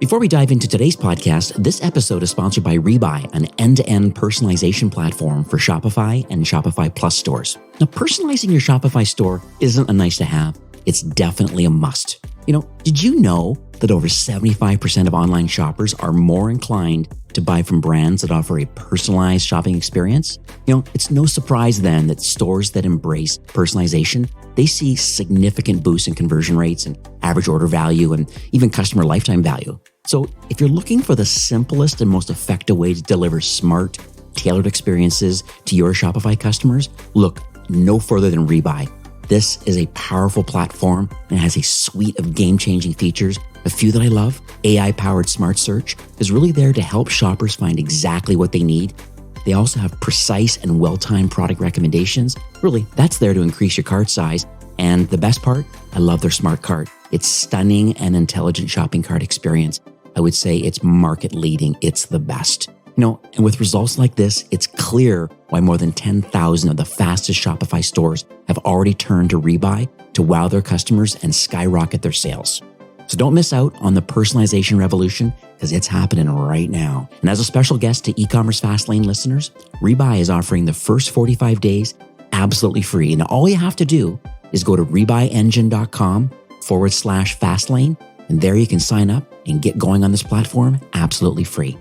Before we dive into today's podcast, this episode is sponsored by Rebuy, an end-to-end personalization platform for Shopify and Shopify Plus stores. Now, personalizing your Shopify store isn't a nice to have. It's definitely a must. Did you know that over 75% of online shoppers are more inclined to buy from brands that offer a personalized shopping experience? It's no surprise then that stores that embrace personalization, they see significant boosts in conversion rates and average order value and even customer lifetime value. So if you're looking for the simplest and most effective way to deliver smart, tailored experiences to your Shopify customers, look no further than Rebuy. This is a powerful platform and has a suite of game-changing features. A few that I love: AI-powered smart search is really there to help shoppers find exactly what they need. They also have precise and well-timed product recommendations. Really, that's there to increase your cart size. And the best part, I love their smart cart. It's stunning and intelligent shopping cart experience. I would say it's market leading. It's the best. And with results like this, it's clear why more than 10,000 of the fastest Shopify stores have already turned to Rebuy to wow their customers and skyrocket their sales. So don't miss out on the personalization revolution, because it's happening right now. And as a special guest to Ecommerce Fastlane listeners, Rebuy is offering the first 45 days absolutely free. And all you have to do is go to rebuyengine.com/Fastlane, and there you can sign up and get going on this platform absolutely free.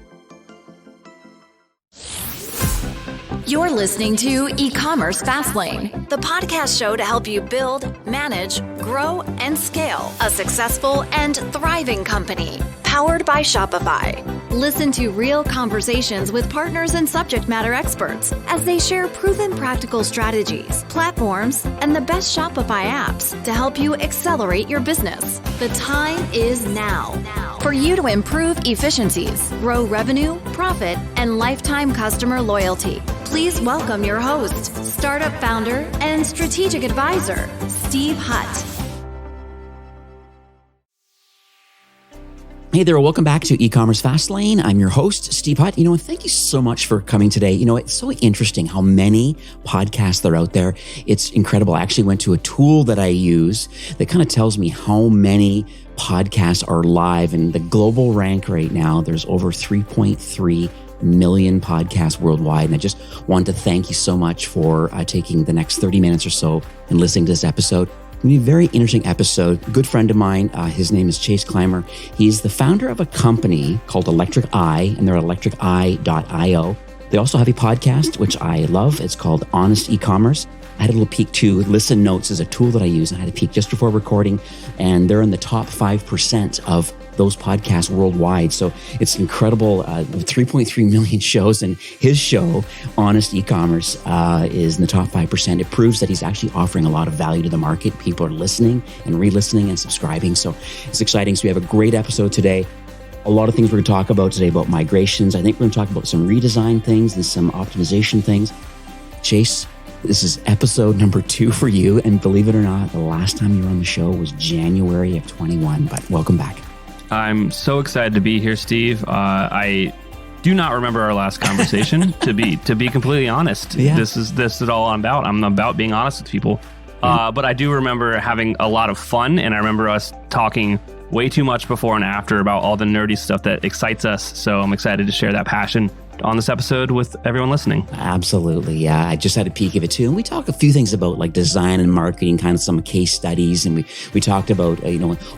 You're listening to Ecommerce Fastlane, the podcast show to help you build, manage, grow, and scale a successful and thriving company, powered by Shopify. Listen to real conversations with partners and subject matter experts as they share proven practical strategies, platforms, and the best Shopify apps to help you accelerate your business. The time is now for you to improve efficiencies, grow revenue, profit, and lifetime customer loyalty. Please welcome your host, startup founder, and strategic advisor, Steve Hutt. Hey there, welcome back to Ecommerce Fastlane. I'm your host, Steve Hutt. And thank you so much for coming today. It's so interesting how many podcasts that are out there. It's incredible. I actually went to a tool that I use that kind of tells me how many podcasts are live, and the global rank right now, there's over 3.3 million podcasts worldwide. And I just want to thank you so much for taking the next 30 minutes or so and listening to this episode. It's going to be a very interesting episode. A good friend of mine, his name is Chase Clymer. He's the founder of a company called Electric Eye, and they're electriceye.io. They also have a podcast, which I love. It's called Honest Ecommerce. I had a little peek too. Listen Notes is a tool that I use. I had a peek just before recording, and they're in the top 5% of those podcasts worldwide. So it's incredible. 3.3 million shows, and his show, Honest Ecommerce, is in the top 5%. It proves that he's actually offering a lot of value to the market. People are listening and re-listening and subscribing. So it's exciting. So we have a great episode today. A lot of things we're going to talk about today about migrations. I think we're going to talk about some redesign things and some optimization things. Chase, this is episode number 2 for you. And believe it or not, the last time you were on the show was January of 21, but welcome back. I'm so excited to be here, Steve. I do not remember our last conversation, to be completely honest. Yeah. This is all I'm about. I'm about being honest with people. But I do remember having a lot of fun, and I remember us talking way too much before and after about all the nerdy stuff that excites us. So I'm excited to share that passion on this episode with everyone listening. Absolutely. Yeah. I just had a peek of it too. And we talk a few things about like design and marketing, kind of some case studies. And we talked about,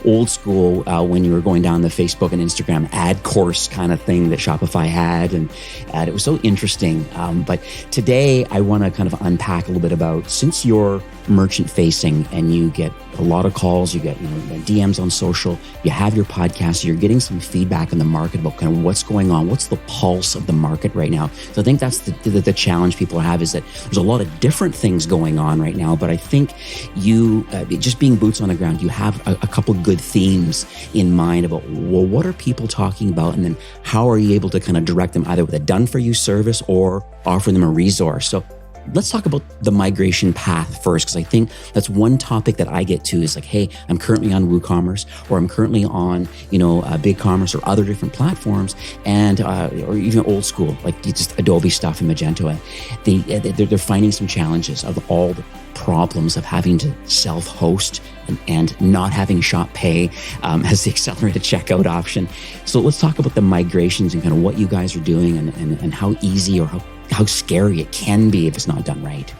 old school, when you were going down the Facebook and Instagram ad course kind of thing that Shopify had. And it was so interesting. But today I want to kind of unpack a little bit about, since you're merchant facing and you get a lot of calls, you get DMs on social, you have your podcast, you're getting some feedback in the market about kind of what's going on, what's the pulse of the market right now. So I think that's the challenge people have, is that there's a lot of different things going on right now, but I think you, just being boots on the ground, you have a couple good themes in mind about, well, what are people talking about? And then how are you able to kind of direct them either with a done for you service or offer them a resource? So let's talk about the migration path first, because I think that's one topic that I get to is like, hey, I'm currently on WooCommerce, or I'm currently on, BigCommerce or other different platforms, and or even old school, like just Adobe stuff and Magento. They're finding some challenges of all the problems of having to self-host and not having Shop Pay as the accelerated checkout option. So let's talk about the migrations and kind of what you guys are doing and how easy or how scary it can be if it's not done right.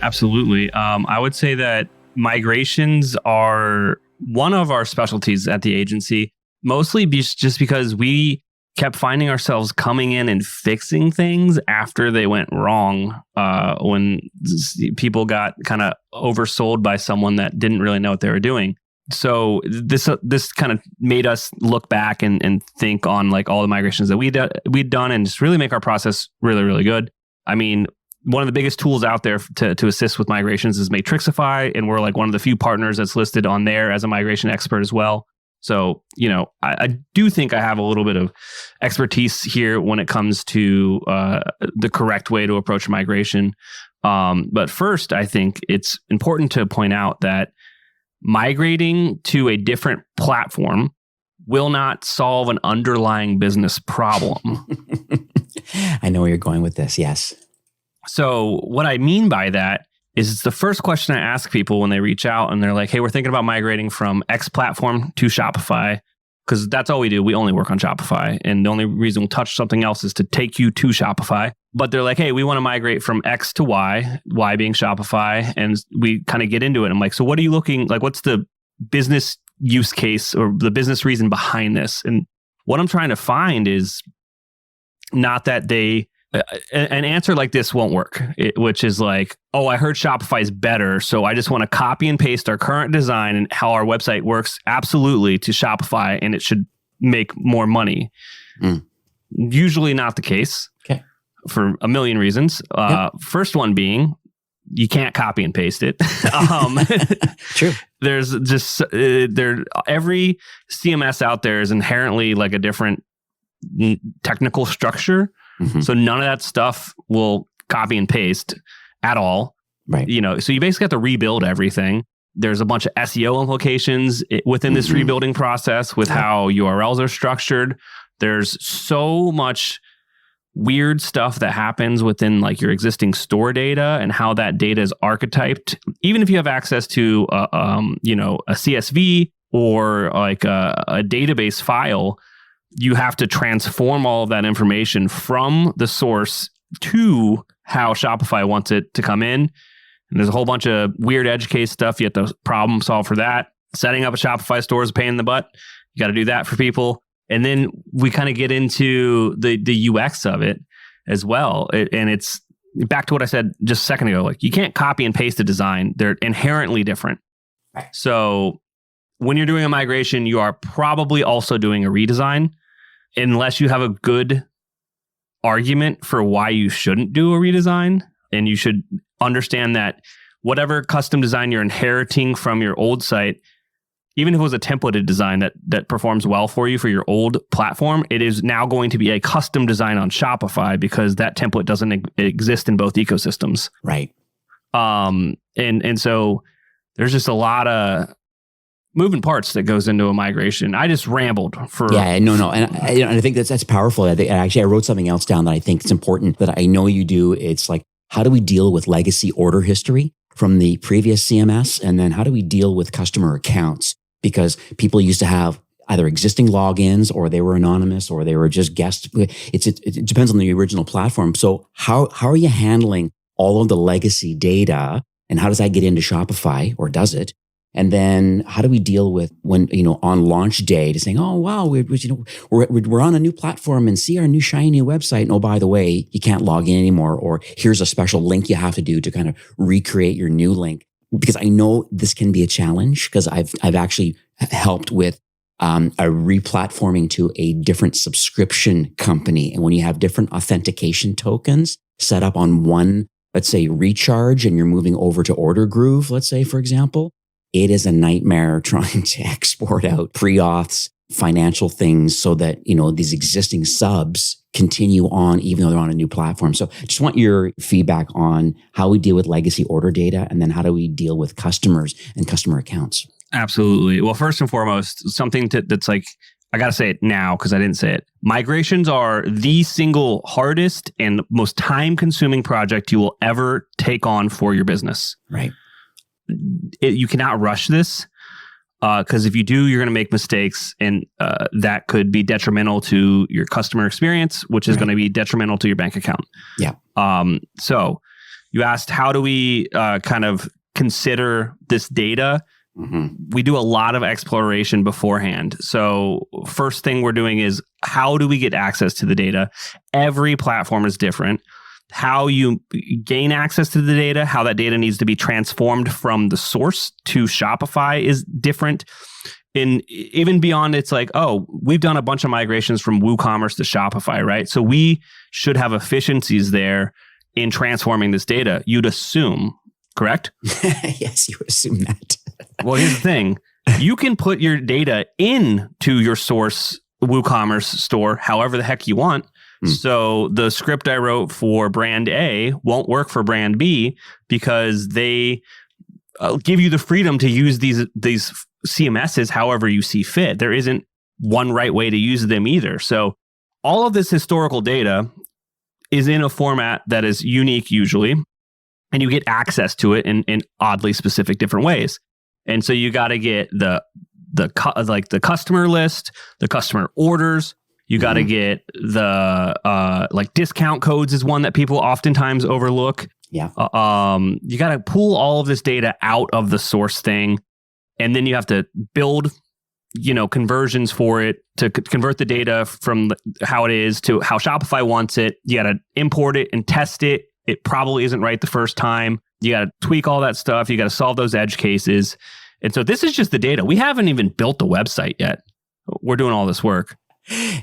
Absolutely. I would say that migrations are one of our specialties at the agency, mostly just because we kept finding ourselves coming in and fixing things after they went wrong when people got kind of oversold by someone that didn't really know what they were doing. So this kind of made us look back and think on like all the migrations that we'd done and just really make our process really, really good. I mean, one of the biggest tools out there to assist with migrations is Matrixify, and we're like one of the few partners that's listed on there as a migration expert as well. So, I do think I have a little bit of expertise here when it comes to the correct way to approach migration. But first, I think it's important to point out that migrating to a different platform will not solve an underlying business problem. I know where you're going with this. Yes. So what I mean by that is it's the first question I ask people when they reach out and they're like, hey, we're thinking about migrating from X platform to Shopify, because that's all we do. We only work on Shopify. And the only reason we'll touch something else is to take you to Shopify. But they're like, hey, we want to migrate from X to Y, Y being Shopify. And we kind of get into it. I'm like, so what are you looking like? What's the business use case or the business reason behind this? And what I'm trying to find is not that an answer like this won't work, which is like, oh, I heard Shopify is better, so I just want to copy and paste our current design and how our website works absolutely to Shopify, and it should make more money. Usually not the case. Okay. For a million reasons. First one being, you can't copy and paste it. True. There's just every CMS out there is inherently like a different technical structure. Mm-hmm. So none of that stuff will copy and paste at all. Right. So you basically have to rebuild everything. There's a bunch of SEO implications within this rebuilding process with how URLs are structured. There's so much weird stuff that happens within like your existing store data and how that data is archetyped. Even if you have access to a CSV or like a database file, you have to transform all of that information from the source to how Shopify wants it to come in. And there's a whole bunch of weird edge case stuff. You have to problem solve for that. Setting up a Shopify store is a pain in the butt. You got to do that for people. And then we kind of get into the UX of it as well. And it's back to what I said just a second ago. Like, you can't copy and paste a design. They're inherently different. Right. So when you're doing a migration, you are probably also doing a redesign, unless you have a good argument for why you shouldn't do a redesign. And you should understand that whatever custom design you're inheriting from your old site, even if it was a templated design that performs well for you for your old platform, it is now going to be a custom design on Shopify because that template doesn't exist in both ecosystems. Right. And so there's just a lot of moving parts that goes into a migration. I just rambled for... Yeah, no. And I think that's powerful. I wrote something else down that I think it's important that I know you do. It's like, how do we deal with legacy order history from the previous CMS? And then how do we deal with customer accounts? Because people used to have either existing logins or they were anonymous or they were just guests. It depends on the original platform. So how are you handling all of the legacy data, and how does that get into Shopify, or does it? And then how do we deal with when, on launch day to saying, oh, wow, we're on a new platform and see our new shiny new website. And oh, by the way, you can't log in anymore. Or here's a special link you have to do to kind of recreate your new link. Because I know this can be a challenge, because I've actually helped with a replatforming to a different subscription company. And when you have different authentication tokens set up on one, let's say, recharge, and you're moving over to Order Groove, let's say, for example, it is a nightmare trying to export out pre-auths, financial things, so that, these existing subs continue on even though they're on a new platform. So just want your feedback on how we deal with legacy order data, and then how do we deal with customers and customer accounts? Absolutely. Well, first and foremost, something that's like, I got to say it now because I didn't say it. Migrations are the single hardest and most time-consuming project you will ever take on for your business. Right. you cannot rush this. Because if you do, you're going to make mistakes, and that could be detrimental to your customer experience, which is going to be detrimental to your bank account. Yeah. So you asked, how do we kind of consider this data? We do a lot of exploration beforehand. So first thing we're doing is, how do we get access to the data? Every platform is different. How you gain access to the data, how that data needs to be transformed from the source to Shopify is different. And even beyond, it's like, oh, we've done a bunch of migrations from WooCommerce to Shopify, right? So we should have efficiencies there in transforming this data. You'd assume, correct? Yes, you would assume that. Well, here's the thing. You can put your data into your source WooCommerce store however the heck you want. So the script I wrote for brand A won't work for brand B because they give you the freedom to use these CMSs however you see fit. There isn't one right way to use them either. So all of this historical data is in a format that is unique usually, and you get access to it in oddly specific different ways. And so you got to get the customer list, the customer orders. You got to get the discount codes is one that people oftentimes overlook. Yeah. You got to pull all of this data out of the source thing, and then you have to build, conversions for it to convert the data from how it is to how Shopify wants it. You got to import it and test it. It probably isn't right the first time. You got to tweak all that stuff. You got to solve those edge cases. And so this is just the data. We haven't even built the website yet. We're doing all this work.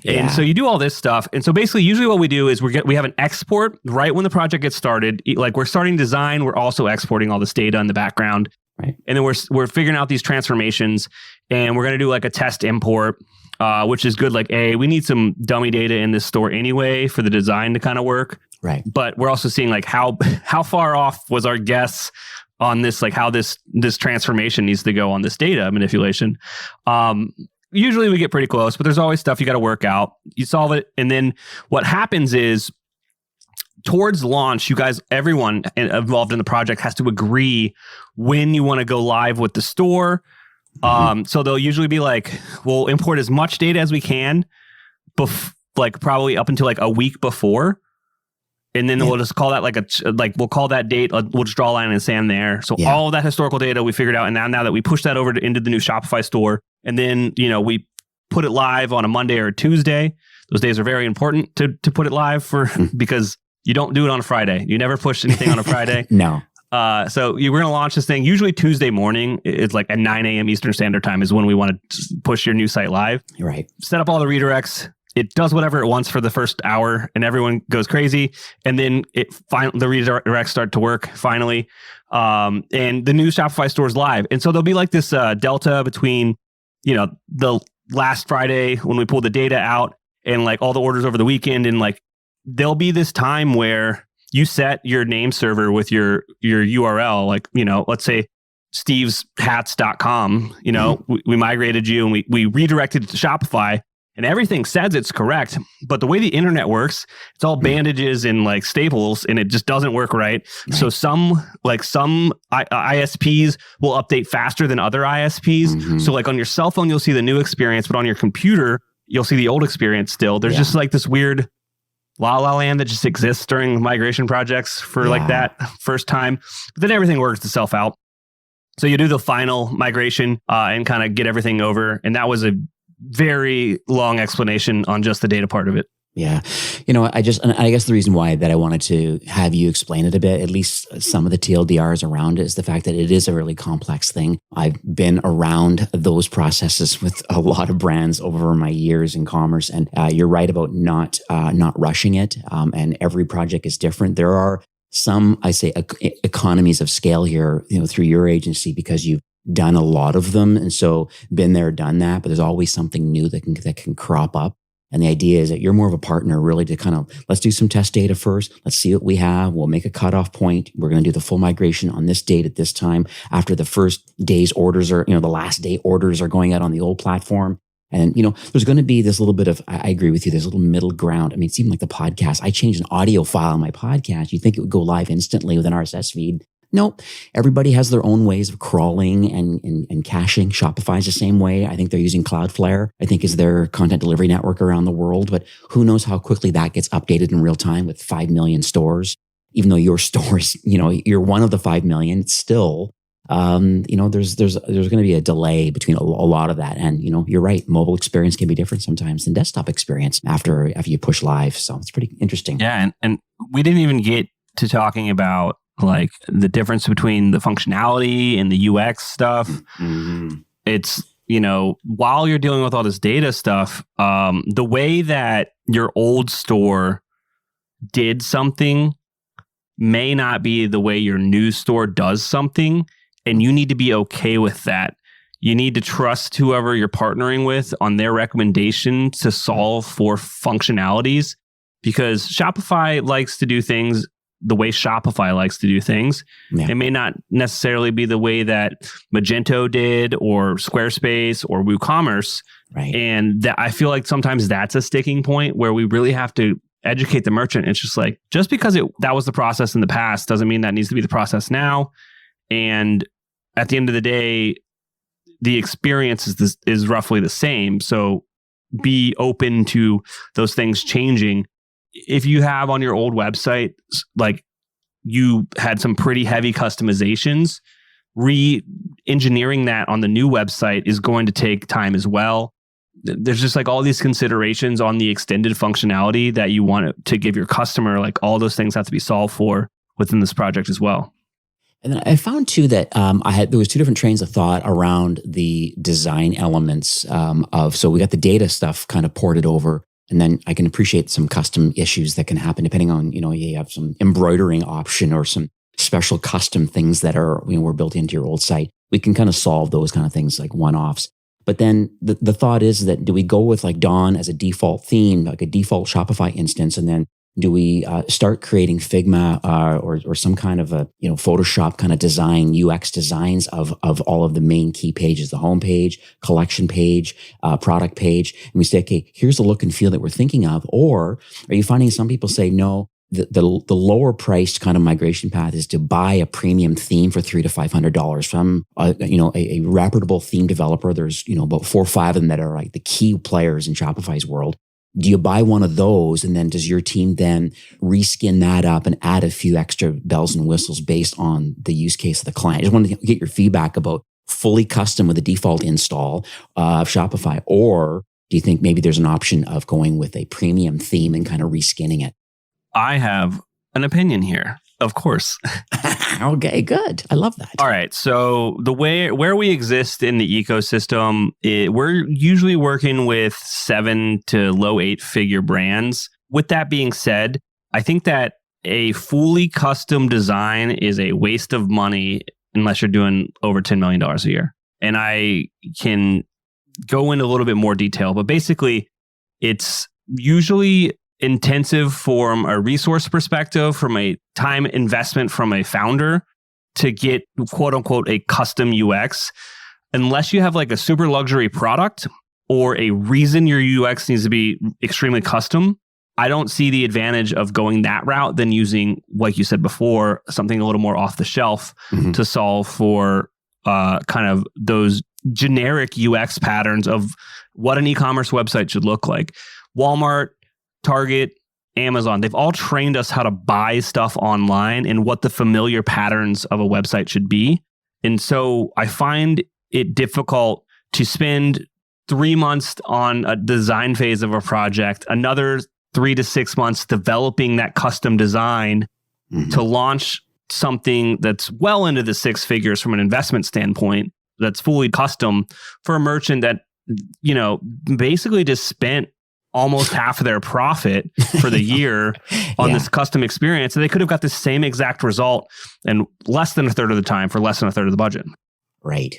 Yeah. And so you do all this stuff. And so basically, usually what we do is we have an export right when the project gets started. Like we're starting design, we're also exporting all this data in the background. Right. And then we're figuring out these transformations, and we're going to do like a test import, which is good. Like, we need some dummy data in this store anyway for the design to kind of work. Right. But we're also seeing like how far off was our guess on this, like how this transformation needs to go on this data manipulation. Usually we get pretty close, but there's always stuff you got to work out. You solve it. And then what happens is towards launch, you guys, everyone involved in the project has to agree when you want to go live with the store. So they'll usually be like, we'll import as much data as we can, probably up until like a week before. And then we'll just call that we'll call that date, we'll just draw a line in the sand there. So all of that historical data we figured out. And now that we push that over into the new Shopify store, and then, we put it live on a Monday or a Tuesday. Those days are very important to put it live because you don't do it on a Friday. You never push anything on a Friday. No. So we're going to launch this thing usually Tuesday morning. It's like at 9 a.m. Eastern Standard Time is when we want to push your new site live. Right. Set up all the redirects. It does whatever it wants for the first hour, and everyone goes the redirects start to work finally, and the new Shopify store is live. And so there'll be like this delta between, the last Friday when we pulled the data out and like all the orders over the weekend, and like there'll be this time where you set your name server with your URL, like let's say steveshats.com. We migrated you and we redirected it to Shopify. And everything says it's correct, but the way the internet works, it's all bandages and like staples, and it just doesn't work right. So some ISPs will update faster than other ISPs. So like on your cell phone, you'll see the new experience, but on your computer, you'll see the old experience still. There's just like this weird la la land that just exists during migration projects for like that first time. But then everything works itself out. So you do the final migration and kind of get everything over. And that was a very long explanation on just the data part of it. Yeah. I guess the reason why that I wanted to have you explain it a bit, at least some of the TLDRs around it, is the fact that it is a really complex thing. I've been around those processes with a lot of brands over my years in commerce. And you're right about not rushing it. And every project is different. There are some, I say, economies of scale here, through your agency, because you've done a lot of them. And so been there, done that, but there's always something new that can crop up. And the idea is that you're more of a partner really to kind of, let's do some test data first. Let's see what we have. We'll make a cutoff point. We're going to do the full migration on this date at this time. After the first day's orders the last day orders are going out on the old platform. And, there's going to be this little bit of, I agree with you, there's a little middle ground. I mean, it's even like the podcast. I changed an audio file on my podcast. You think it would go live instantly with an RSS feed. Nope. Everybody has their own ways of crawling and caching. Shopify is the same way. I think they're using Cloudflare, I think is their content delivery network around the world. But who knows how quickly that gets updated in real time with 5 million stores. Even though your store is, you're one of the 5 million, it's still, there's going to be a delay between a lot of that. And, you're right. Mobile experience can be different sometimes than desktop experience after you push live. So it's pretty interesting. Yeah. And we didn't even get to talking about like the difference between the functionality and the UX stuff. Mm-hmm. It's, while you're dealing with all this data stuff, the way that your old store did something may not be the way your new store does something. And you need to be okay with that. You need to trust whoever you're partnering with on their recommendation to solve for functionalities, because Shopify likes to do things the way Shopify likes to do things. Yeah. It may not necessarily be the way that Magento did or Squarespace or WooCommerce. Right. And I feel like sometimes that's a sticking point where we really have to educate the merchant. It's just like, just because that was the process in the past doesn't mean that needs to be the process now. And at the end of the day, the experience is roughly the same. So be open to those things changing. If you have on your old website, like you had some pretty heavy customizations, re-engineering that on the new website is going to take time as well. There's just like all these considerations on the extended functionality that you want to give your customer. Like all those things have to be solved for within this project as well. And then I found too that there was two different trains of thought around the design elements so we got the data stuff kind of ported over. And then I can appreciate some custom issues that can happen depending on, you have some embroidering option or some special custom things that are, were built into your old site. We can kind of solve those kind of things like one-offs. But then the thought is that do we go with like Dawn as a default theme, like a default Shopify instance, and then do we start creating Figma or some kind of a Photoshop kind of design, UX designs of all of the main key pages, the home page, collection page, product page, and we say, okay, here's the look and feel that we're thinking of? Or are you finding some people say, no, the lower priced kind of migration path is to buy a premium theme for $300 to $500 from a reputable theme developer? There's about 4 or 5 of them that are like the key players in Shopify's world. Do you buy one of those, and then does your team then reskin that up and add a few extra bells and whistles based on the use case of the client? I just wanted to get your feedback about fully custom with a default install of Shopify, or do you think maybe there's an option of going with a premium theme and kind of reskinning it? I have an opinion here, of course. Okay, good. I love that. All right. So where we exist in the ecosystem, we're usually working with 7 to low 8-figure brands. With that being said, I think that a fully custom design is a waste of money unless you're doing over $10 million a year. And I can go into a little bit more detail, but basically it's usually intensive from a resource perspective, from a time investment from a founder to get quote unquote a custom UX, unless you have like a super luxury product or a reason your UX needs to be extremely custom. I don't see the advantage of going that route than using, like you said before, something a little more off the shelf to solve for kind of those generic UX patterns of what an e-commerce website should look like. Walmart, Target, Amazon, they've all trained us how to buy stuff online and what the familiar patterns of a website should be. And so I find it difficult to spend 3 months on a design phase of a project, another 3 to 6 months developing that custom design to launch something that's well into the 6 figures from an investment standpoint, that's fully custom for a merchant that, basically just spent almost half of their profit for the year on this custom experience. And they could have got the same exact result in less than a third of the time for less than a third of the budget. Right.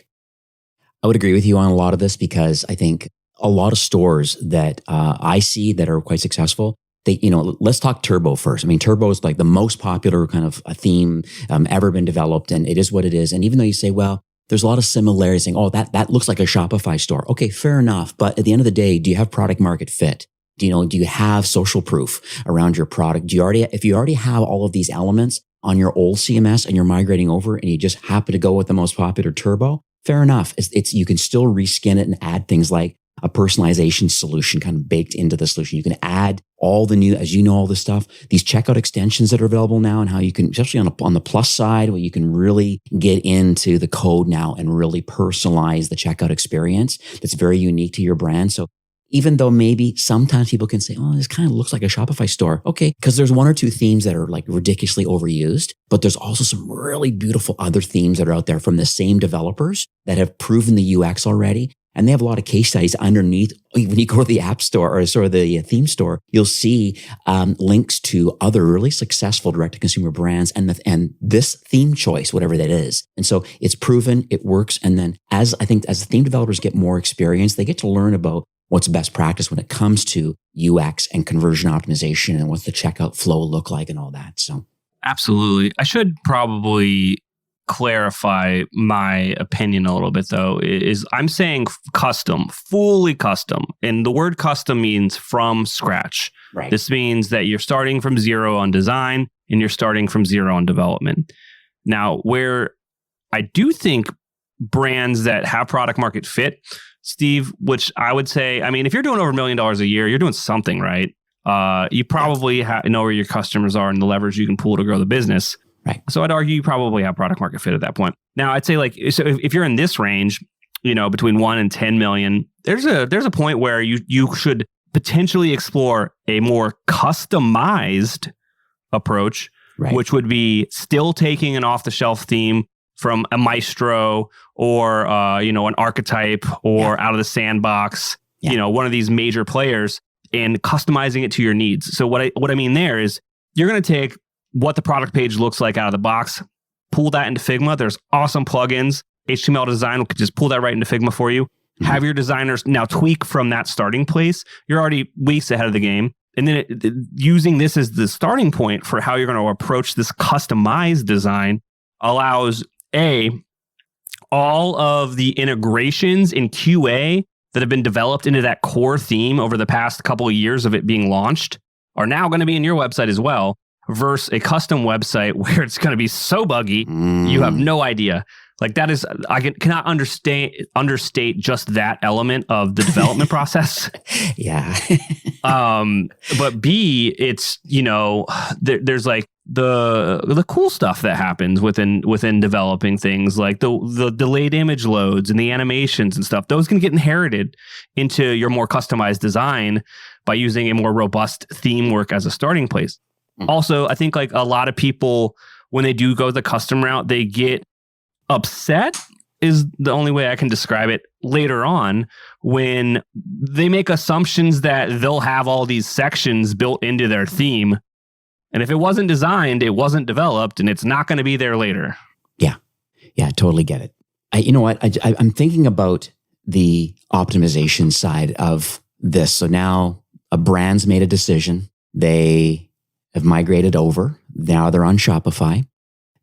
I would agree with you on a lot of this because I think a lot of stores that I see that are quite successful, let's talk Turbo first. I mean, Turbo is like the most popular kind of a theme ever been developed, and it is what it is. And even though you say, well, there's a lot of similarities saying, oh, that looks like a Shopify store. Okay, fair enough. But at the end of the day, do you have product market fit? Do you have social proof around your product? If you already have all of these elements, on your old CMS and you're migrating over and you just happen to go with the most popular turbo, fair enough. You can still reskin it and add things like a personalization solution kind of baked into the solution. You can add all the new, as you know, all this stuff, these checkout extensions that are available now, and how you can, especially on the plus side, where you can really get into the code now and really personalize the checkout experience that's very unique to your brand. So even though maybe sometimes people can say, oh, this kind of looks like a Shopify store. Okay, because there's one or two themes that are like ridiculously overused, but there's also some really beautiful other themes that are out there from the same developers that have proven the UX already. And they have a lot of case studies underneath. When you go to the App Store or sort of the theme store, you'll see links to other really successful direct-to-consumer brands and this theme choice, whatever that is. And so it's proven, it works. And then as the theme developers get more experience, they get to learn about what's best practice when it comes to UX and conversion optimization and what's the checkout flow look like and all that. So absolutely. I should probably clarify my opinion a little bit, though. Is I'm saying custom, fully custom. And the word custom means from scratch. Right. This means that you're starting from zero on design and you're starting from zero on development. Now, where I do think brands that have product market fit, Steve, which I would say, I mean, if you're doing over $1 million a year, you're doing something right. You probably know where your customers are and the leverage you can pull to grow the business. Right. So I'd argue you probably have product market fit at that point. Now, I'd say so if you're in this range, between 1 and 10 million, there's a point where you should potentially explore a more customized approach, right, which would be still taking an off-the-shelf theme from a Maestro or an Archetype or Out of the Sandbox, one of these major players, and customizing it to your needs. So what I mean there is you're going to take what the product page looks like out of the box, pull that into Figma. There's awesome plugins. HTML design could just pull that right into Figma for you. Mm-hmm. Have your designers now tweak from that starting place. You're already weeks ahead of the game. And then using this as the starting point for how you're going to approach this customized design allows all of the integrations in QA that have been developed into that core theme over the past couple of years of it being launched are now going to be in your website as well, versus a custom website where it's going to be so buggy, you have no idea. Like that is, I cannot understate just that element of the development process. Yeah. But B, it's, there's like the cool stuff that happens within developing things, like the delayed image loads and the animations and stuff. Those can get inherited into your more customized design by using a more robust theme work as a starting place. Also, I think like a lot of people, when they do go the custom route, they get upset is the only way I can describe it later on, when they make assumptions that they'll have all these sections built into their theme. And if it wasn't designed, it wasn't developed, and it's not going to be there later. Yeah. Yeah, totally get it. You know what? I'm thinking about the optimization side of this. So now a brand's made a decision. They have migrated over. Now they're on Shopify.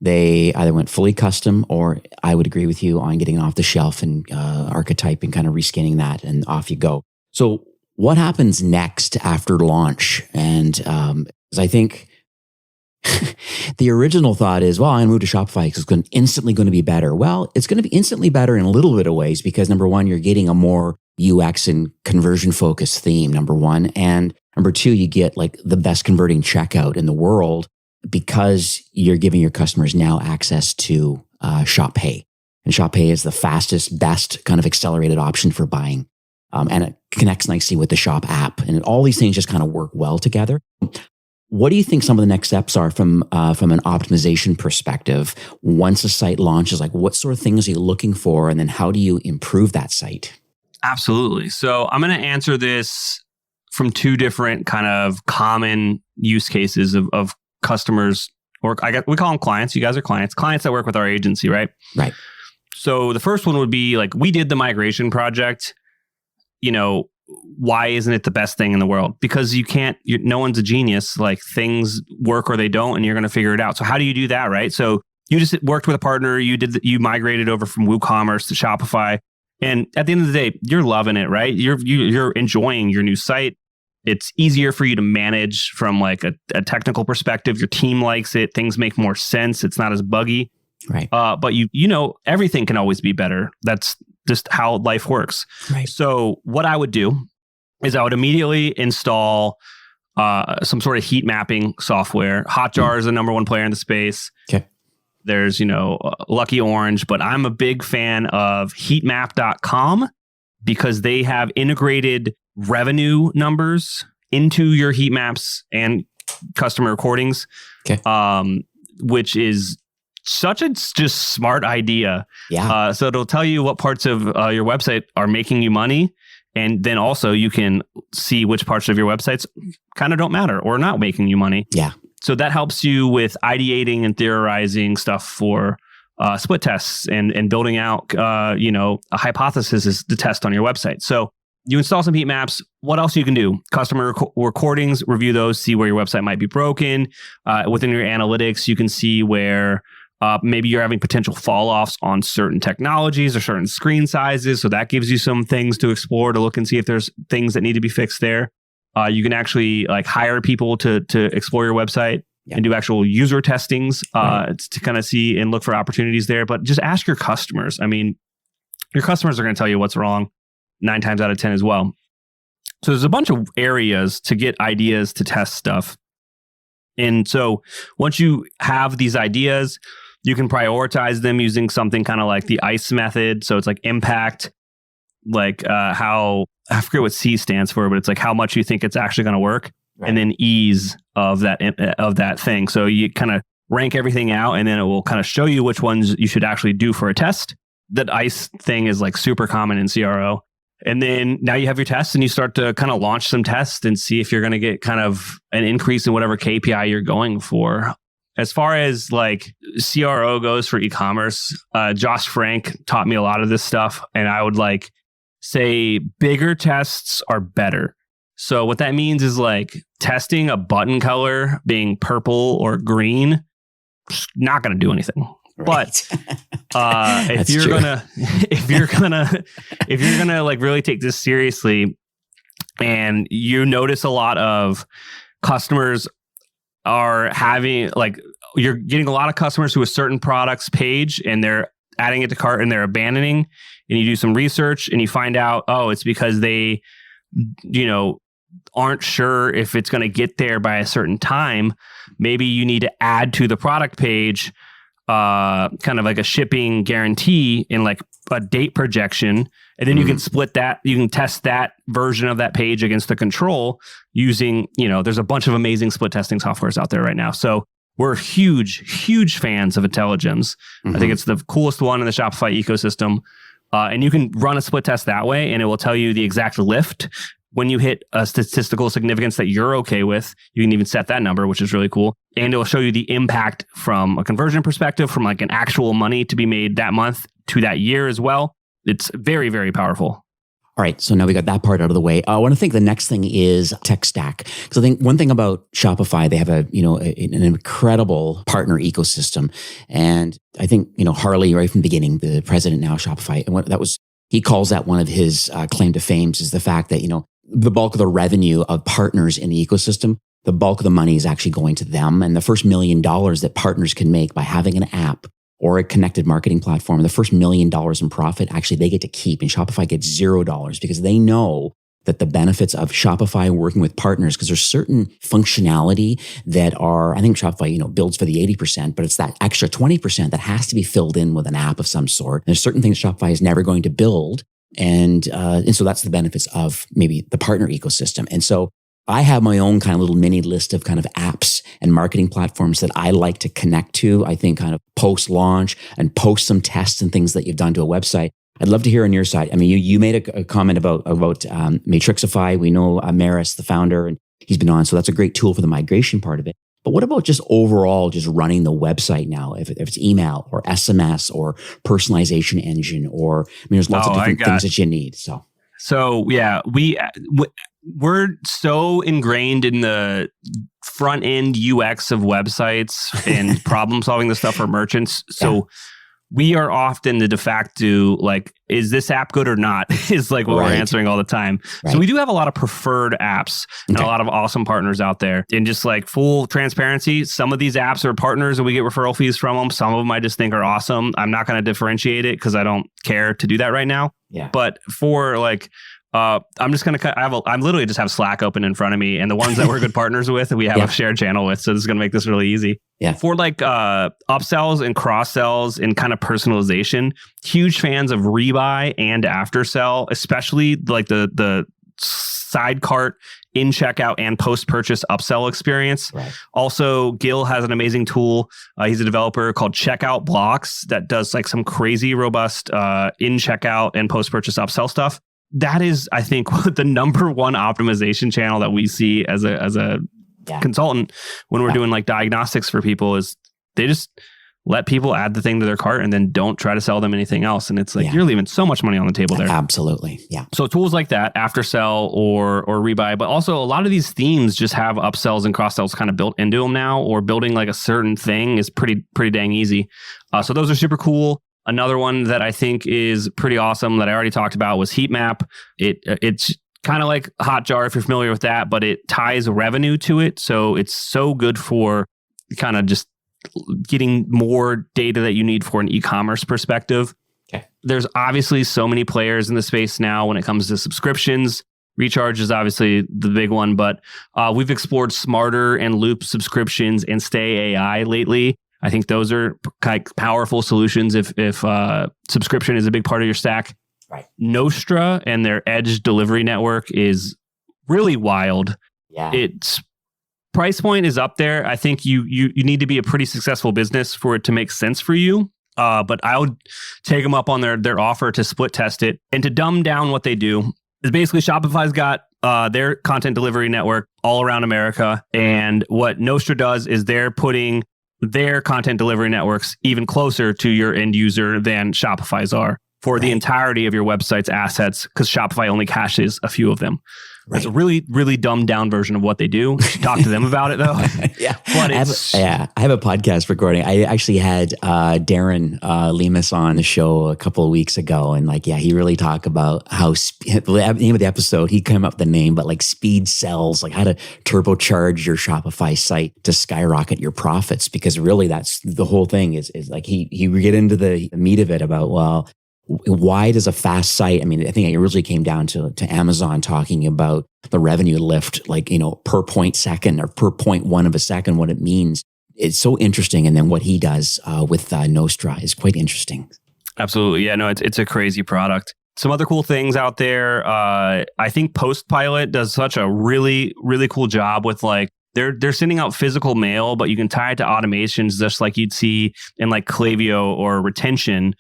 They either went fully custom, or I would agree with you on getting off the shelf and Archetype and kind of reskinning that, and off you go. So what happens next after launch? And I think the original thought is, well, I'm going to move to Shopify because it's instantly going to be better. Well, it's going to be instantly better in a little bit of ways, because number one, you're getting a more UX and conversion focused theme, number one. And number two, you get like the best converting checkout in the world, because you're giving your customers now access to Shop Pay. And Shop Pay is the fastest, best kind of accelerated option for buying. And it connects nicely with the Shop app. And all these things just kind of work well together. What do you think some of the next steps are from an optimization perspective once a site launches? Like, what sort of things are you looking for? And then how do you improve that site? Absolutely. So I'm going to answer this from two different kind of common use cases of customers, or we call them clients. You guys are clients that work with our agency, right? Right. So the first one would be like, we did the migration project. Why isn't it the best thing in the world? Because no one's a genius. Like, things work or they don't, and you're going to figure it out. So how do you do that, right? So you just worked with a partner. You migrated over from Ecommerce to Shopify, and at the end of the day, you're loving it, right? You're enjoying your new site. It's easier for you to manage from like a technical perspective. Your team likes it. Things make more sense. It's not as buggy. Right. But you know, everything can always be better. That's just how life works. Right. So what I would do is I would immediately install some sort of heat mapping software. Hotjar is the number one player in the space. Okay. There's, Lucky Orange, but I'm a big fan of heatmap.com because they have integrated revenue numbers into your heat maps and customer recordings, which is such a just smart idea. Yeah. So it'll tell you what parts of your website are making you money. And then also you can see which parts of your websites kind of don't matter or not making you money. Yeah. So that helps you with ideating and theorizing stuff for split tests and building out, a hypothesis is to test on your website. So you install some heat maps. What else you can do? Customer recordings, review those, see where your website might be broken. Within your analytics, you can see where maybe you're having potential fall-offs on certain technologies or certain screen sizes. So that gives you some things to explore to look and see if there's things that need to be fixed there. You can actually like hire people to explore your website and do actual user testings to kind of see and look for opportunities there. But just ask your customers. I mean, your customers are going to tell you what's wrong 9 times out of 10 as well. So there's a bunch of areas to get ideas to test stuff. And so once you have these ideas, you can prioritize them using something kind of like the ICE method. So it's like impact, like how, I forget what C stands for, but it's like how much you think it's actually going to work. Right. And then ease of that thing. So you kind of rank everything out and then it will kind of show you which ones you should actually do for a test. That ICE thing is like super common in CRO. And then now you have your tests and you start to kind of launch some tests and see if you're going to get kind of an increase in whatever KPI you're going for. As far as like CRO goes for e-commerce, Josh Frank taught me a lot of this stuff. And I would like say bigger tests are better. So what that means is like testing a button color being purple or green, not going to do anything. Right. But if you're gonna like really take this seriously, and you notice a lot of customers are having like you're getting a lot of customers to a certain products page and they're adding it to cart and they're abandoning, and you do some research and you find out, oh, it's because they, aren't sure if it's going to get there by a certain time. Maybe you need to add to the product page kind of like a shipping guarantee in like a date projection. And then you can split that. You can test that version of that page against the control using, there's a bunch of amazing split testing softwares out there right now. So we're huge fans of Intelligems. I think it's the coolest one in the Shopify ecosystem. And you can run a split test that way and it will tell you the exact lift. When you hit a statistical significance that you're okay with, you can even set that number, which is really cool. And it will show you the impact from a conversion perspective, from like an actual money to be made that month to that year as well. It's very, very powerful. All right. So now we got that part out of the way. I want to think the next thing is tech stack. Because I think one thing about Shopify, they have an incredible partner ecosystem. And I think, Harley, right from the beginning, the president now of Shopify, and he calls that one of his claim to fame is the fact that, the bulk of the revenue of partners in the ecosystem, the bulk of the money is actually going to them. And the first $1 million that partners can make by having an app or a connected marketing platform, the first $1 million in profit, actually they get to keep. And Shopify gets $0 because they know that the benefits of Shopify working with partners, because there's certain functionality that I think Shopify, builds for the 80%, but it's that extra 20% that has to be filled in with an app of some sort. There's certain things Shopify is never going to build. And so that's the benefits of maybe the partner ecosystem. And so I have my own kind of little mini list of kind of apps and marketing platforms that I like to connect to. I think kind of post-launch and post some tests and things that you've done to a website. I'd love to hear on your side. I mean, you made a comment about Matrixify. We know Maris, the founder, and he's been on. So that's a great tool for the migration part of it. But what about just overall, just running the website now? If it's email or SMS or personalization engine, or there's lots of different things that you need. So yeah, we're so ingrained in the front end UX of websites and problem solving the stuff for merchants. So we are often the de facto, like, is this app good or not? Is like what we're answering all the time. Right. So we do have a lot of preferred apps and a lot of awesome partners out there. And just like full transparency, some of these apps are partners and we get referral fees from them. Some of them I just think are awesome. I'm not going to differentiate it because I don't care to do that right now. Yeah. But for like, I'm just going to I'm literally just have Slack open in front of me, and the ones that we're good partners with, we have a shared channel with. So this is going to make this really easy. Yeah. For like upsells and cross sells and kind of personalization, huge fans of rebuy and aftersell, especially like the side cart, in checkout, and post purchase upsell experience. Right. Also, Gil has an amazing tool. He's a developer called Checkout Blocks that does like some crazy robust in checkout and post purchase upsell stuff. That is, I think, the number one optimization channel that we see as a consultant when we're doing like diagnostics for people is they just let people add the thing to their cart and then don't try to sell them anything else. And it's like, you're leaving so much money on the table there. Absolutely. Yeah. So tools like that, aftersell or rebuy, but also a lot of these themes just have upsells and cross sells kind of built into them now, or building like a certain thing is pretty dang easy. So those are super cool. Another one that I think is pretty awesome that I already talked about was Heatmap. It's kind of like Hotjar if you're familiar with that, but it ties revenue to it. So it's so good for kind of just getting more data that you need for an e-commerce perspective. Okay. There's obviously so many players in the space now when it comes to subscriptions. Recharge is obviously the big one, but we've explored Smarter and Loop subscriptions and Stay AI lately. I think those are kind of powerful solutions if subscription is a big part of your stack. Right. Nostra and their Edge delivery network is really wild. Yeah. Its price point is up there. I think you need to be a pretty successful business for it to make sense for you. But I would take them up on their offer to split test it. And to dumb down what they do is basically Shopify's got their content delivery network all around America. And what Nostra does is they're putting their content delivery networks even closer to your end user than Shopify's are for the entirety of your website's assets, because Shopify only caches a few of them. Right. It's a really, really dumbed down version of what they do. You should talk to them about it, though. Yeah. But I have a podcast recording. I actually had Darren Lemus on the show a couple of weeks ago. And he really talked about how, the name of the episode, he came up with the name, but like speed sells, like how to turbocharge your Shopify site to skyrocket your profits. Because really that's the whole thing is like he get into the meat of it about, well, why does a fast site, I mean, I think it originally came down to Amazon talking about the revenue lift, per point second or per 0.1 of a second, what it means. It's so interesting. And then what he does with Nostra is quite interesting. Absolutely. Yeah, no, it's a crazy product. Some other cool things out there. I think Postpilot does such a really, really cool job with they're sending out physical mail, but you can tie it to automations just like you'd see in like Klaviyo or retention.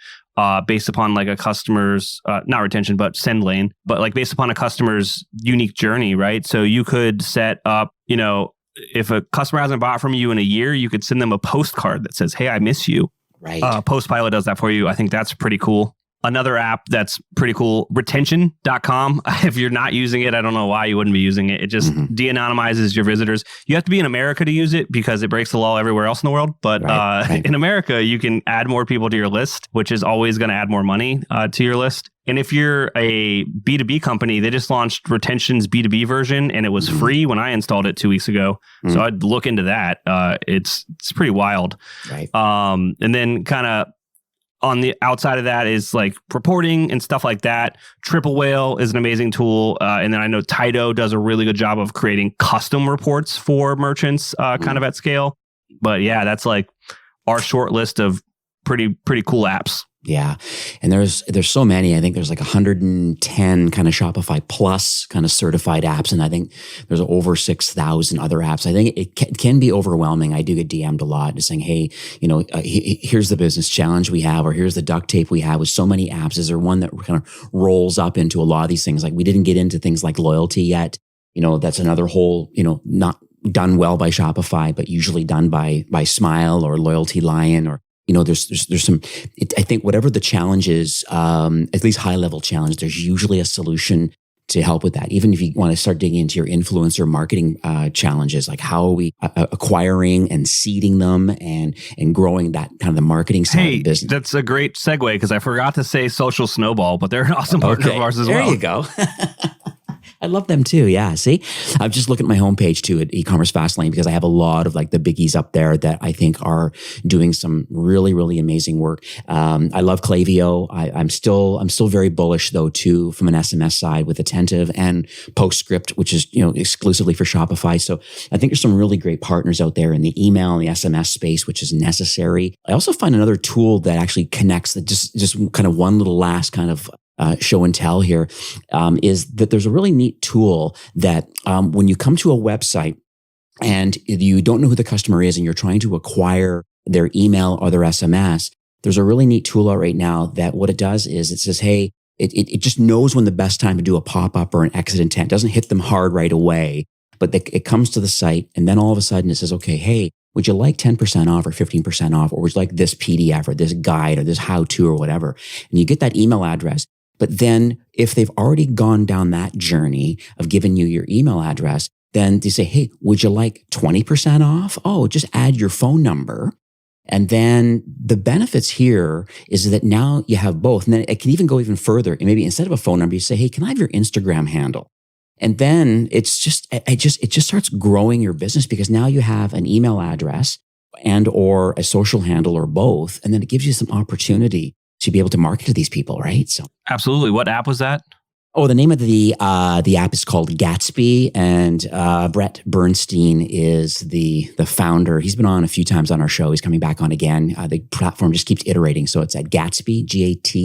Based upon like a customer's, not retention, but send lane, but like based upon a customer's unique journey, right? So you could set up, if a customer hasn't bought from you in a year, you could send them a postcard that says, "Hey, I miss you." Right. Postpilot does that for you. I think that's pretty cool. Another app that's pretty cool, retention.com. If you're not using it, I don't know why you wouldn't be using it. It just de-anonymizes your visitors. You have to be in America to use it because it breaks the law everywhere else in the world. But in America, you can add more people to your list, which is always going to add more money to your list. And if you're a B2B company, they just launched Retention's B2B version, and it was free when I installed it 2 weeks ago. So I'd look into that. It's pretty wild. Right. And then kind of on the outside of that is like reporting and stuff like that. Triple Whale is an amazing tool. And then I know Tydo does a really good job of creating custom reports for merchants kind of at scale. But yeah, that's like our short list of pretty cool apps. Yeah. And there's so many. I think there's like 110 kind of Shopify Plus kind of certified apps. And I think there's over 6,000 other apps. I think it can be overwhelming. I do get DM'd a lot just saying, hey, here's the business challenge we have, or here's the duct tape we have with so many apps. Is there one that kind of rolls up into a lot of these things? Like we didn't get into things like loyalty yet. That's another whole, not done well by Shopify, but usually done by Smile or Loyalty Lion or, there's some, I think whatever the challenge is, at least high level challenge, there's usually a solution to help with that. Even if you want to start digging into your influencer marketing challenges, like how are we acquiring and seeding them and growing that kind of the marketing side of the business. That's a great segue because I forgot to say Social Snowball, but they're an awesome partner of ours as well. There you go. I love them too. Yeah. See, I'm just looking at my homepage too at Ecommerce Fastlane because I have a lot of like the biggies up there that I think are doing some really, really amazing work. I love Klaviyo. I'm still very bullish though too from an SMS side with Attentive and Postscript, which is, exclusively for Shopify. So I think there's some really great partners out there in the email and the SMS space, which is necessary. I also find another tool that actually connects that just kind of one little last kind of show and tell here, is that there's a really neat tool that when you come to a website and you don't know who the customer is and you're trying to acquire their email or their SMS, there's a really neat tool out right now that what it does is it says, hey, it just knows when the best time to do a pop-up or an exit intent. It doesn't hit them hard right away, but it comes to the site and then all of a sudden it says, okay, hey, would you like 10% off or 15% off, or would you like this PDF or this guide or this how-to or whatever? And you get that email address. But then if they've already gone down that journey of giving you your email address, then they say, hey, would you like 20% off? Oh, just add your phone number. And then the benefits here is that now you have both. And then it can even go even further. And maybe instead of a phone number, you say, hey, can I have your Instagram handle? And then it just starts growing your business because now you have an email address and or a social handle or both. And then it gives you some opportunity to be able to market to these people, right? So absolutely. What app was that? Oh, the name of the app is called Gatsby, and Brett Bernstein is the founder. He's been on a few times on our show. He's coming back on again. The platform just keeps iterating, so it's at Gatsby,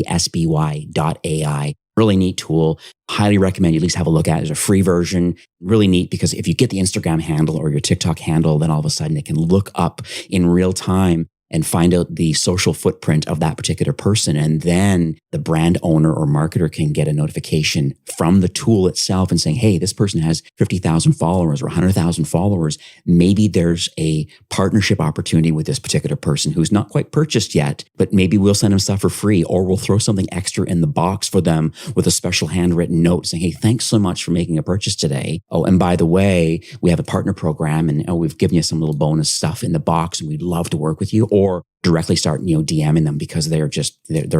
GATSBY.ai. Really neat tool. Highly recommend you at least have a look at it. There's a free version. Really neat because if you get the Instagram handle or your TikTok handle, then all of a sudden it can look up in real time and find out the social footprint of that particular person. And then the brand owner or marketer can get a notification from the tool itself and saying, hey, this person has 50,000 followers or 100,000 followers. Maybe there's a partnership opportunity with this particular person who's not quite purchased yet, but maybe we'll send them stuff for free, or we'll throw something extra in the box for them with a special handwritten note saying, hey, thanks so much for making a purchase today. Oh, and by the way, we have a partner program and we've given you some little bonus stuff in the box and we'd love to work with you. Or directly start, DMing them because they're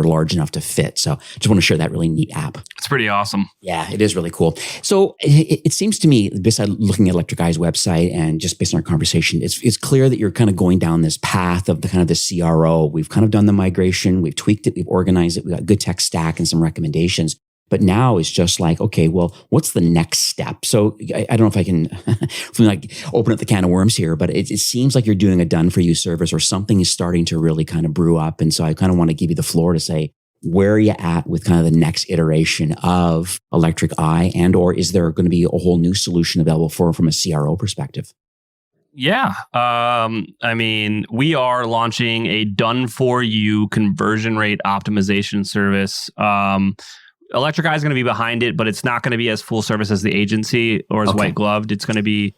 large enough to fit. So just want to share that really neat app. It's pretty awesome. Yeah, it is really cool. So it seems to me, besides looking at Electric Eye's website and just based on our conversation, it's clear that you're kind of going down this path of the kind of the CRO. We've kind of done the migration. We've tweaked it. We've organized it. We've got a good tech stack and some recommendations. But now it's just like, okay, well, what's the next step? So I don't know if I can open up the can of worms here, but it seems like you're doing a done for you service or something is starting to really kind of brew up. And so I kind of want to give you the floor to say, where are you at with kind of the next iteration of Electric Eye, and or is there going to be a whole new solution available from a CRO perspective? Yeah. We are launching a done for you conversion rate optimization service. Electric Eye is going to be behind it, but it's not going to be as full service as the agency or as white gloved. It's going to be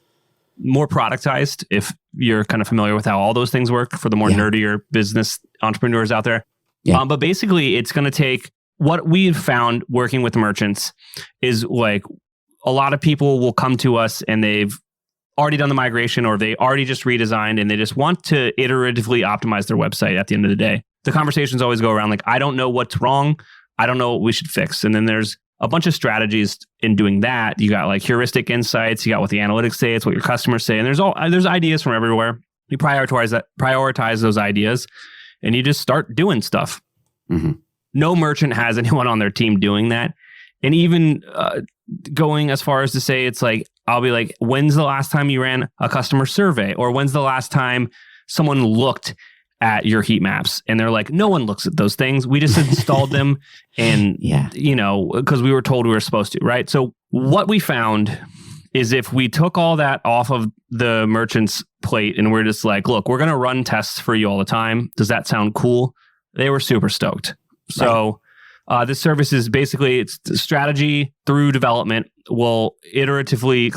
more productized if you're kind of familiar with how all those things work for the more nerdier business entrepreneurs out there. Yeah. But basically, it's going to take what we've found working with merchants is like a lot of people will come to us and they've already done the migration or they already just redesigned and they just want to iteratively optimize their website at the end of the day. The conversations always go around like, I don't know what's wrong. I don't know what we should fix. And then there's a bunch of strategies in doing that. You got like heuristic insights. You got what the analytics say. It's what your customers say. And there's ideas from everywhere. You prioritize those ideas and you just start doing stuff. Mm-hmm. No merchant has anyone on their team doing that. And even going as far as to say, it's like, I'll be like, when's the last time you ran a customer survey? Or when's the last time someone looked at your heat maps? And they're like, no one looks at those things. We just installed them and, because we were told we were supposed to, right? So what we found is if we took all that off of the merchant's plate and we're just like, look, we're going to run tests for you all the time. Does that sound cool? They were super stoked. So this service is basically, it's strategy through development. We'll iteratively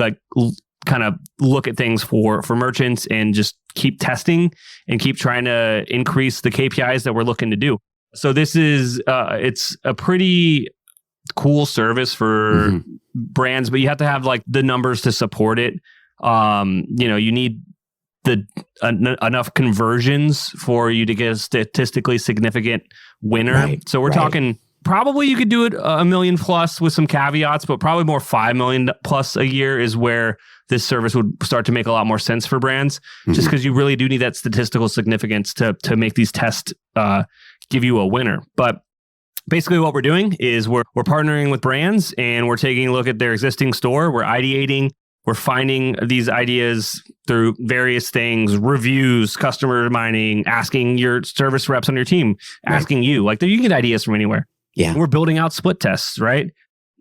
kind of look at things for merchants and just keep testing and keep trying to increase the KPIs that we're looking to do. So this is, it's a pretty cool service for brands, but you have to have like the numbers to support it. You need enough conversions for you to get a statistically significant winner. Right, so we're talking probably you could do it $1 million plus with some caveats, but probably more $5 million plus a year is where this service would start to make a lot more sense for brands, just because you really do need that statistical significance to make these tests give you a winner. But basically what we're doing is we're partnering with brands and we're taking a look at their existing store. We're ideating. We're finding these ideas through various things, reviews, customer mining, asking your service reps on your team, asking you. Like, you get ideas from anywhere. Yeah. We're building out split tests, right?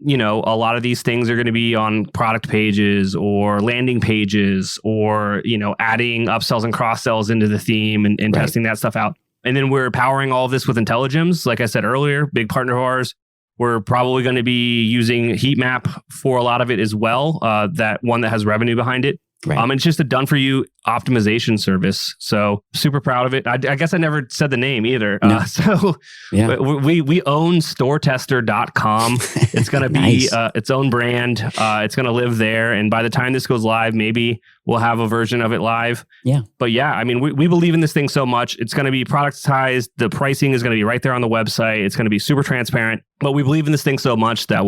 A lot of these things are going to be on product pages or landing pages or, adding upsells and cross-sells into the theme and testing that stuff out. And then we're powering all of this with Intelligems. Like I said earlier, big partner of ours. We're probably going to be using heat map for a lot of it as well. That one that has revenue behind it. Right. It's just a done for you optimization service. So super proud of it. I guess I never said the name either. No. We own storetester.com. It's going to be its own brand. It's going to live there. And by the time this goes live, maybe we'll have a version of it live. Yeah. But yeah, we believe in this thing so much. It's going to be productized. The pricing is going to be right there on the website. It's going to be super transparent. But we believe in this thing so much that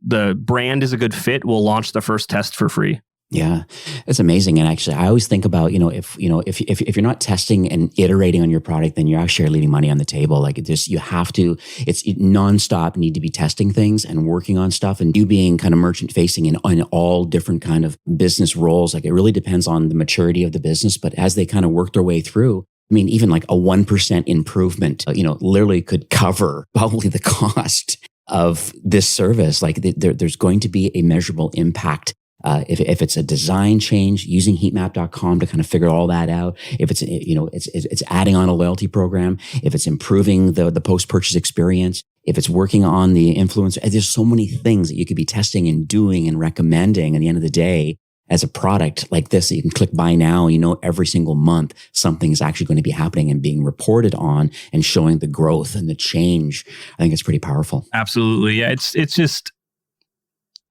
the brand is a good fit. We'll launch the first test for free. Yeah, it's amazing. And actually, I always think about, if you're not testing and iterating on your product, then you're actually leaving money on the table. Like it's nonstop need to be testing things and working on stuff, and you being kind of merchant facing in all different kind of business roles. Like it really depends on the maturity of the business, but as they kind of work their way through, even like a 1% improvement, literally could cover probably the cost of this service. Like there's going to be a measurable impact. If it's a design change, using heatmap.com to kind of figure all that out. If it's, it's adding on a loyalty program, if it's improving the post-purchase experience, if it's working on the influencer, there's so many things that you could be testing and doing and recommending. At the end of the day, as a product like this, that you can click buy now, every single month, something is actually going to be happening and being reported on and showing the growth and the change. I think it's pretty powerful. Absolutely. Yeah. It's just,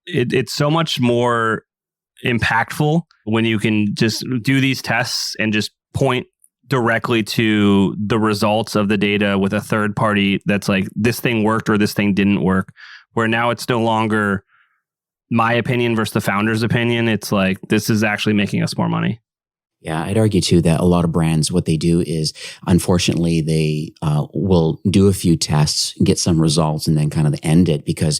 it's so much more impactful when you can just do these tests and just point directly to the results of the data with a third party that's like, this thing worked or this thing didn't work, where now it's no longer my opinion versus the founder's opinion. It's like, this is actually making us more money. Yeah, I'd argue too that a lot of brands, what they do is, unfortunately, they will do a few tests, get some results, and then kind of end it because,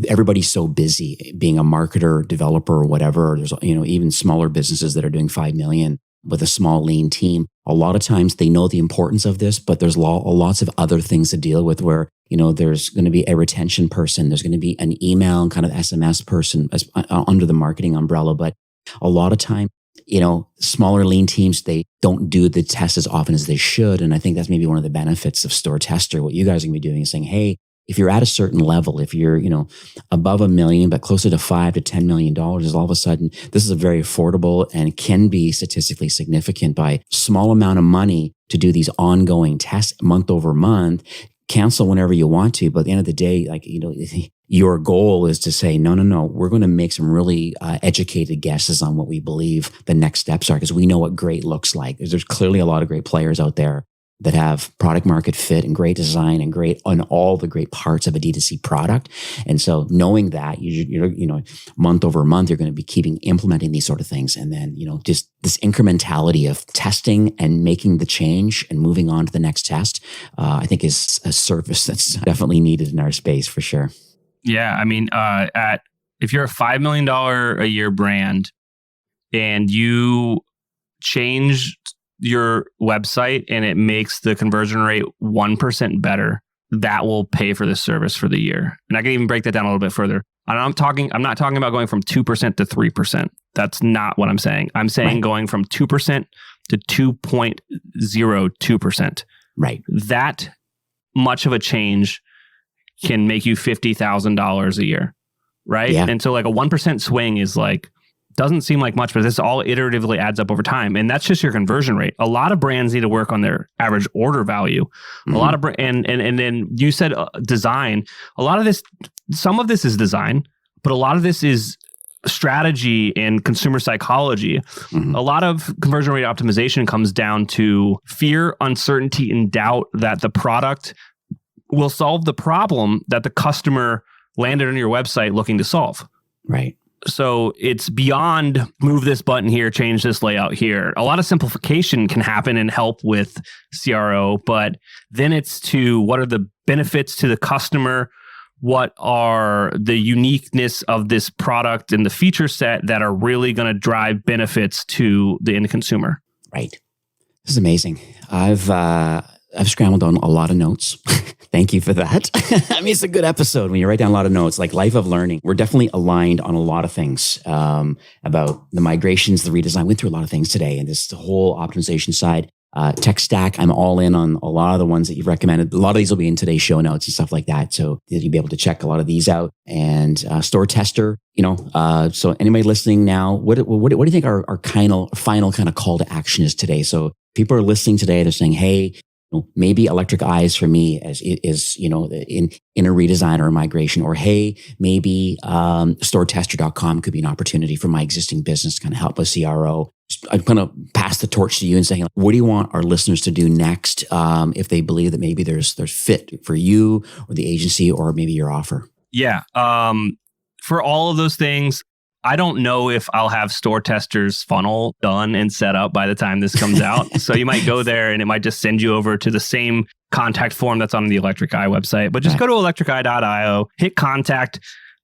everybody's so busy being a marketer, developer, or whatever. There's, even smaller businesses that are doing 5 million with a small, lean team. A lot of times they know the importance of this, but there's lots of other things to deal with where, there's going to be a retention person. There's going to be an email and kind of SMS person under the marketing umbrella. But a lot of time, smaller, lean teams, they don't do the tests as often as they should. And I think that's maybe one of the benefits of Store Tester. What you guys are going to be doing is saying, hey, if you're at a certain level, if you're, above $1 million, but closer to $5 to $10 million, is all of a sudden, this is a very affordable and can be statistically significant by small amount of money to do these ongoing tests month over month, cancel whenever you want to. But at the end of the day, your goal is to say, no, we're going to make some really educated guesses on what we believe the next steps are, because we know what great looks like. There's clearly a lot of great players out there that have product market fit and great design and great on all the great parts of a D2C product. And so knowing that, you're month over month, you're going to be implementing these sort of things. And then, just this incrementality of testing and making the change and moving on to the next test, I think is a service that's definitely needed in our space for sure. Yeah. If you're a $5 million a year brand and you change your website and it makes the conversion rate 1% better, that will pay for this service for the year. And I can even break that down a little bit further. And I'm not talking about going from 2% to 3%. That's not what I'm saying. I'm saying going from 2% to 2.02%. Right. That much of a change can make you $50,000 a year. Right. Yeah. And so like a 1% swing is like, doesn't seem like much, but this all iteratively adds up over time. And that's just your conversion rate. A lot of brands need to work on their average order value. Mm-hmm. A lot of and then you said design. A lot of this, some of this is design, But a lot of this is strategy and consumer psychology. A lot of conversion rate optimization comes down to fear, uncertainty, and doubt that the product will solve the problem that the customer landed on your website looking to solve. Right. So it's beyond move this button here, change this layout here. A lot of simplification can happen and help with CRO, but then it's to what are the benefits to the customer? What are the uniqueness of this product and the feature set that are really going to drive benefits to the end consumer? Right. This is amazing. I've scrambled on a lot of notes. Thank you for that. I mean, it's a good episode when you write down a lot of notes, like life of learning. We're definitely aligned on a lot of things about the migrations, the redesign. We went through a lot of things today, and this the whole optimization side. Tech stack, I'm all in on a lot of the ones that you've recommended. A lot of these will be in today's show notes and stuff like that. So you'll be able to check a lot of these out. And store tester, so anybody listening now, what do you think our final kind of call to action is today? So people are listening today, they're saying, hey, maybe Electric Eye is for me is in a redesign or a migration, or hey, maybe storetester.com could be an opportunity for my existing business to kind of help with CRO. I'm going to pass the torch to you and say, what do you want our listeners to do next if they believe that maybe there's fit for you or the agency or maybe your offer? Yeah. For all of those things, I don't know if I'll have Store Tester's funnel done and set up by the time this comes out. So you might go there and it might just send you over to the same contact form that's on the Electric Eye website. But just go to electriceye.io, hit contact,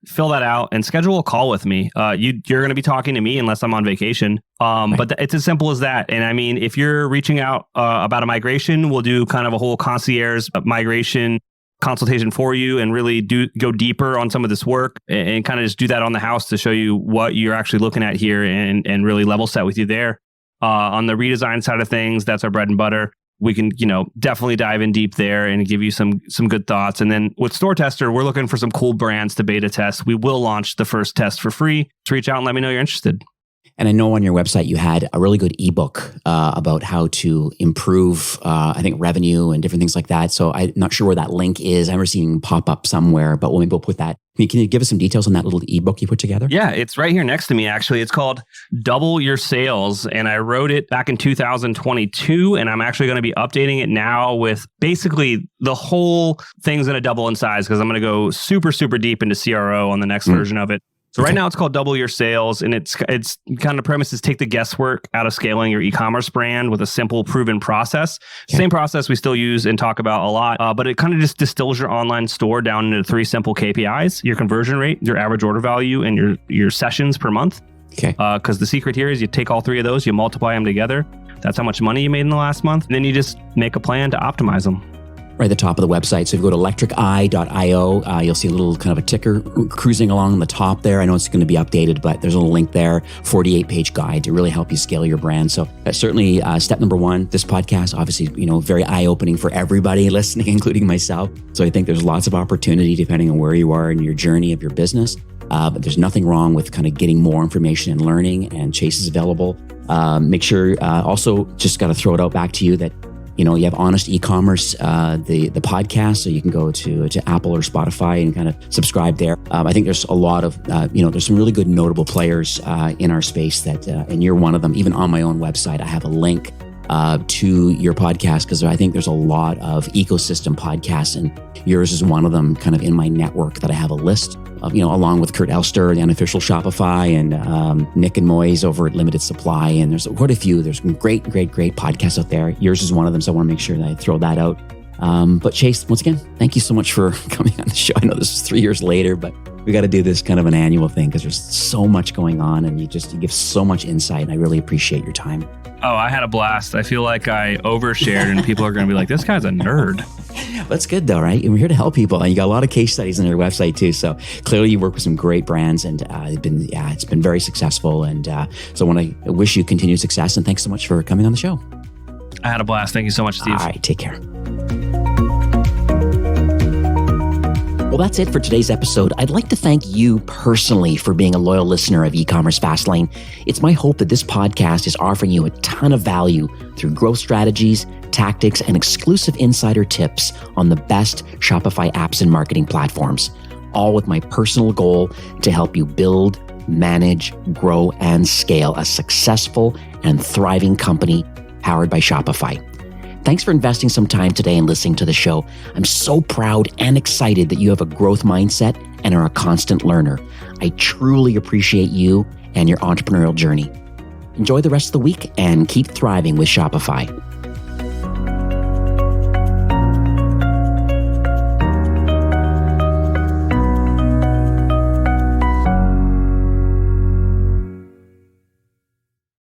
fill that out, and schedule a call with me. You're going to be talking to me unless I'm on vacation. But it's as simple as that. And I mean, if you're reaching out about a migration, we'll do kind of a whole concierge migration consultation for you and really go deeper on some of this work and kind of just do that on the house to show you what you're actually looking at here and really level set with you there. On the redesign side of things, that's our bread and butter. We can, definitely dive in deep there and give you some good thoughts. And then with Store Tester, we're looking for some cool brands to beta test. We will launch the first test for free. So reach out and let me know you're interested. And I know on your website you had a really good ebook about how to improve, I think, revenue and different things like that. So I'm not sure where that link is. I remember seeing pop up somewhere, but maybe we'll put that. Can you give us some details on that little ebook you put together? Yeah, it's right here next to me, actually. It's called Double Your Sales. And I wrote it back in 2022. And I'm actually going to be updating it now with basically the whole thing's going to double in size because I'm going to go super, super deep into CRO on the next version of it. So right now it's called Double Your Sales, and it's kind of premise is take the guesswork out of scaling your e-commerce brand with a simple, proven process. Okay. Same process we still use and talk about a lot, but it kind of just distills your online store down into 3 simple KPIs: your conversion rate, your average order value, and your sessions per month. Okay. Because the secret here is you take all 3 of those, you multiply them together. That's how much money you made in the last month. And then you just make a plan to optimize them. Right at the top of the website. So if you go to electriceye.io, you'll see a little kind of a ticker cruising along the top there. I know it's going to be updated, but there's a little link there, 48-page guide to really help you scale your brand. So certainly step number 1, this podcast, obviously, very eye-opening for everybody listening, including myself. So I think there's lots of opportunity depending on where you are in your journey of your business. But there's nothing wrong with kind of getting more information and learning, and Chase is available. Make sure, also just got to throw it out back to you that you have Honest Ecommerce, the podcast, so you can go to Apple or Spotify and kind of subscribe there. I think there's a lot of, there's some really good notable players in our space that, and you're one of them. Even on my own website, I have a link to your podcast because I think there's a lot of ecosystem podcasts, and yours is one of them kind of in my network that I have a list of, along with Kurt Elster, the unofficial Shopify, and Nick and Moyes over at Limited Supply. And there's quite a few. There's some great podcasts out there. Yours is one of them, so I want to make sure that I throw that out. But Chase, once again, thank you so much for coming on the show. I know this is 3 years later, but we got to do this kind of an annual thing because there's so much going on, and you give so much insight, and I really appreciate your time. Oh, I had a blast. I feel like I overshared and people are going to be like, this guy's a nerd. That's good though, right? And we're here to help people, and you got a lot of case studies on your website too. So clearly you work with some great brands, and it's been very successful. And so I want to wish you continued success, and thanks so much for coming on the show. I had a blast. Thank you so much, Steve. All right, take care. Well, that's it for today's episode. I'd like to thank you personally for being a loyal listener of Ecommerce Fastlane. It's my hope that this podcast is offering you a ton of value through growth strategies, tactics, and exclusive insider tips on the best Shopify apps and marketing platforms. all with my personal goal to help you build, manage, grow, and scale a successful and thriving company powered by Shopify. Thanks for investing some time today and listening to the show. I'm so proud and excited that you have a growth mindset and are a constant learner. I truly appreciate you and your entrepreneurial journey. Enjoy the rest of the week and keep thriving with Shopify.